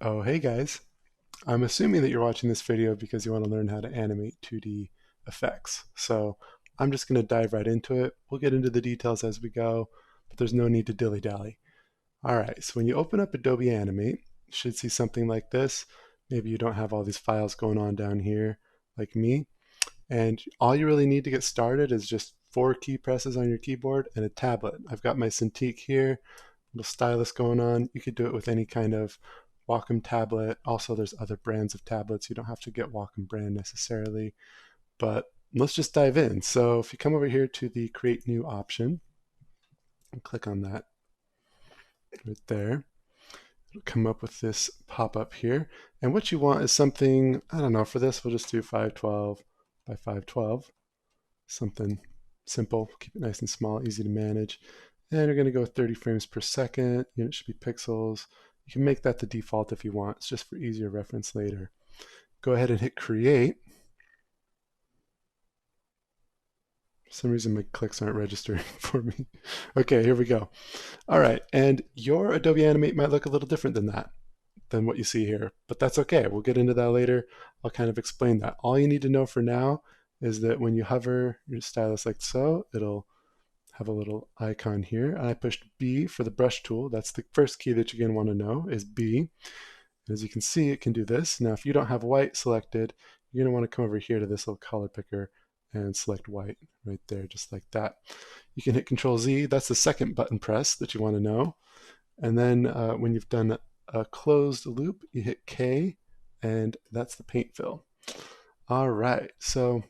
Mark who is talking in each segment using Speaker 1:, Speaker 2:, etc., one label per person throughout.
Speaker 1: Oh, hey guys. I'm assuming that you're watching this video because you want to learn how to animate 2D effects. So I'm just going to dive right into it. We'll get into the details as we go, but there's no need to dilly-dally. All right, so when you open up Adobe Animate, you should see something like this. Maybe you don't have all these files going on down here like me. And all you really need to get started is just 4 key presses on your keyboard and a tablet. I've got my Cintiq here, little stylus going on. You could do it with any kind of Wacom tablet. Also, there's other brands of tablets. You don't have to get Wacom brand necessarily, but let's just dive in. So if you come over here to the Create New option and click on that right there, it'll come up with this pop-up here. And what you want is something, I don't know, for this we'll just do 512 by 512, something simple, keep it nice and small, easy to manage. And you're going to go with 30 frames per second. Unit should be pixels. You can make that the default if you want. It's just for easier reference later. Go ahead and hit create. For some reason my clicks aren't registering for me. Okay, here we go. All right, and your Adobe Animate might look a little different than what you see here, but that's okay. We'll get into that later. I'll kind of explain that. All you need to know for now is that when you hover your stylus like so, it'll have a little icon here. And I pushed B for the brush tool. That's the first key that you're going to want to know is B. And as you can see, it can do this. Now, if you don't have white selected, you're going to want to come over here to this little color picker and select white right there, just like that. You can hit Control Z. That's the second button press that you want to know. And then when you've done a closed loop, you hit K, and that's the paint fill. All right, so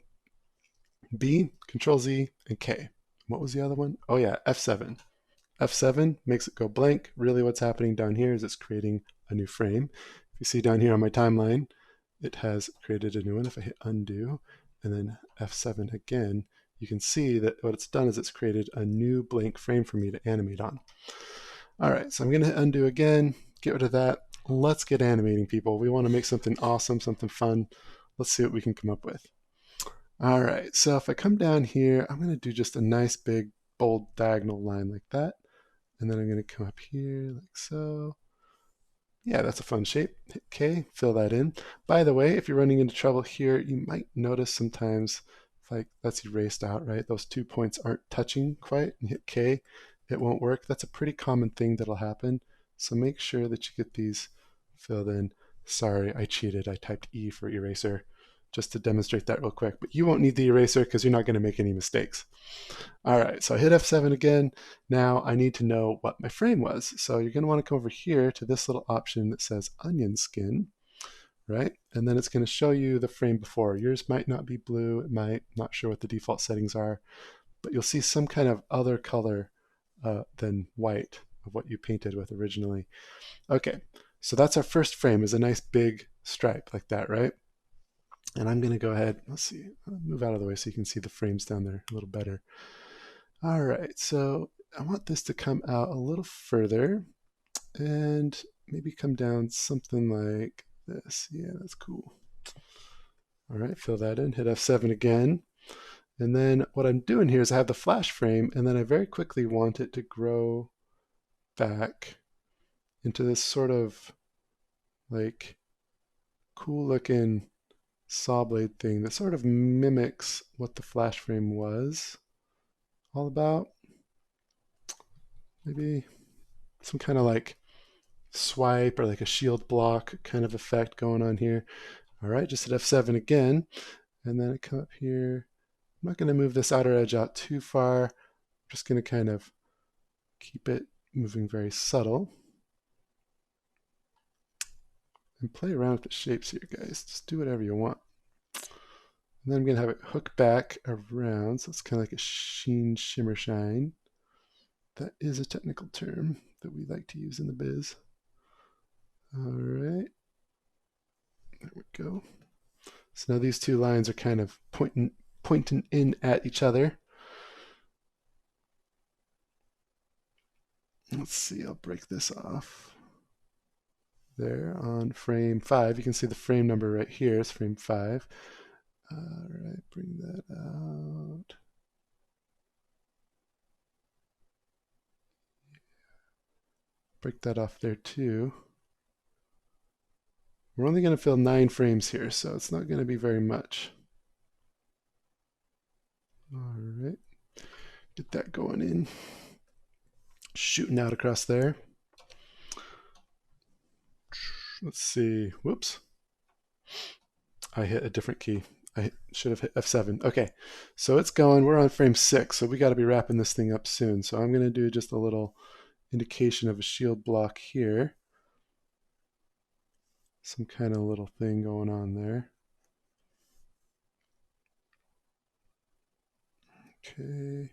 Speaker 1: B, Control Z, and K. What was the other one? Oh yeah, F7. F7 makes it go blank. Really what's happening down here is it's creating a new frame. If you see down here on my timeline, it has created a new one. If I hit undo and then F7 again, you can see that what it's done is it's created a new blank frame for me to animate on. All right, so I'm going to hit undo again, get rid of that. Let's get animating, people. We want to make something awesome, something fun. Let's see what we can come up with. All right, so if I come down here, I'm going to do just a nice big bold diagonal line like that. And then I'm going to come up here like so. Yeah, that's a fun shape. Hit K, fill that in. By the way, if you're running into trouble here, you might notice sometimes if like that's erased out, right? Those 2 points aren't touching quite, and hit K, it won't work. That's a pretty common thing that'll happen. So make sure that you get these filled in. Sorry, I cheated. I typed E for eraser just to demonstrate that real quick, but you won't need the eraser because you're not going to make any mistakes. All right, so I hit F7 again. Now I need to know what my frame was. So you're going to want to come over here to this little option that says onion skin, right? And then it's going to show you the frame before. Yours might not be blue. It might, not sure what the default settings are, but you'll see some kind of other color than white of what you painted with originally. Okay, so that's our first frame, is a nice big stripe like that, right? And I'm going to go ahead, let's see, I'll move out of the way so you can see the frames down there a little better. All right, so I want this to come out a little further and maybe come down something like this. Yeah, that's cool. All right, fill that in, hit F7 again. And then what I'm doing here is I have the flash frame, and then I very quickly want it to grow back into this sort of like cool looking saw blade thing that sort of mimics what the flash frame was all about. Maybe some kind of like swipe or like a shield block kind of effect going on here. All right, just hit F7 again, and then I come up here. I'm not going to move this outer edge out too far. I'm just going to kind of keep it moving very subtle. And play around with the shapes here, guys. Just do whatever you want. And then I'm going to have it hook back around, so it's kind of like a sheen, shimmer, shine. That is a technical term that we like to use in the biz. All right. There we go. So now these two lines are kind of pointing in at each other. Let's see, I'll break this off. There on frame 5, you can see the frame number right here is frame 5. All right, bring that out. Break that off there too. We're only going to fill 9 frames here, so it's not going to be very much. All right, get that going in. Shooting out across there. Let's see. Whoops. I hit a different key. I should have hit F7. Okay, so it's going. We're on frame 6, so we got to be wrapping this thing up soon. So I'm going to do just a little indication of a shield block here. Some kind of little thing going on there. Okay.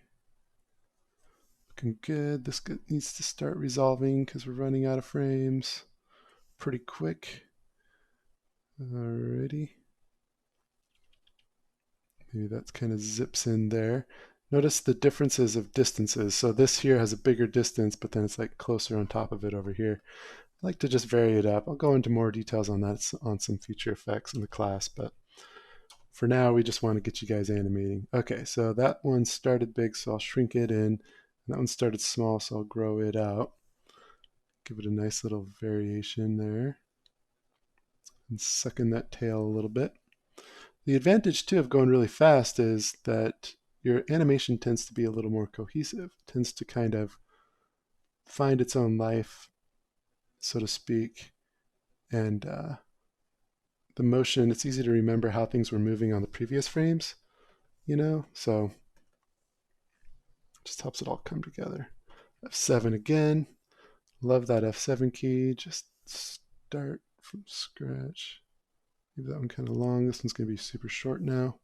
Speaker 1: Looking good. This needs to start resolving because we're running out of frames pretty quick. Alrighty. Maybe that kind of zips in there. Notice the differences of distances. So this here has a bigger distance, but then it's like closer on top of it over here. I like to just vary it up. I'll go into more details on that on some future effects in the class, but for now we just want to get you guys animating. Okay, so that one started big, so I'll shrink it in. And that one started small, so I'll grow it out. Give it a nice little variation there. And suck in that tail a little bit. The advantage too of going really fast is that your animation tends to be a little more cohesive, tends to kind of find its own life, so to speak, and the motion, it's easy to remember how things were moving on the previous frames, you know, so it just helps it all come together. F7 again, love that F7 key, just start from scratch. Leave that one kind of long, this one's going to be super short now.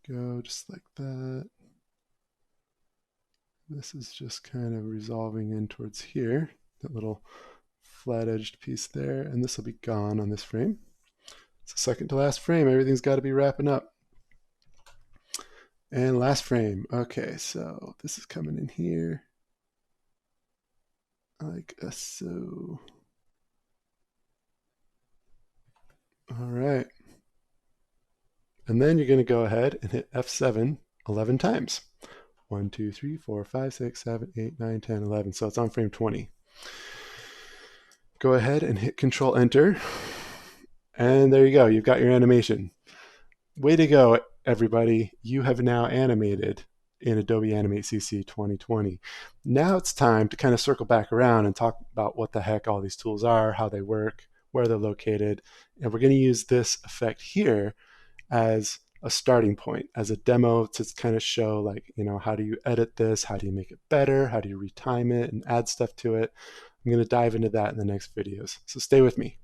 Speaker 1: There we go, just like that. This is just kind of resolving in towards here, that little flat-edged piece there, and this will be gone on this frame. It's the second to last frame. Everything's got to be wrapping up. And last frame. Okay, so this is coming in here like so. All right. And then you're going to go ahead and hit F7 11 times. 1, 2, 3, 4, 5, 6, 7, 8, 9, 10, 11. So it's on frame 20. Go ahead and hit Control Enter. And there you go. You've got your animation. Way to go, everybody. You have now animated in Adobe Animate CC 2020. Now it's time to kind of circle back around and talk about what the heck all these tools are, how they work, where they're located. And we're going to use this effect here as a starting point, as a demo to kind of show, like, you know, how do you edit this? How do you make it better? How do you retime it and add stuff to it? I'm going to dive into that in the next videos. So stay with me.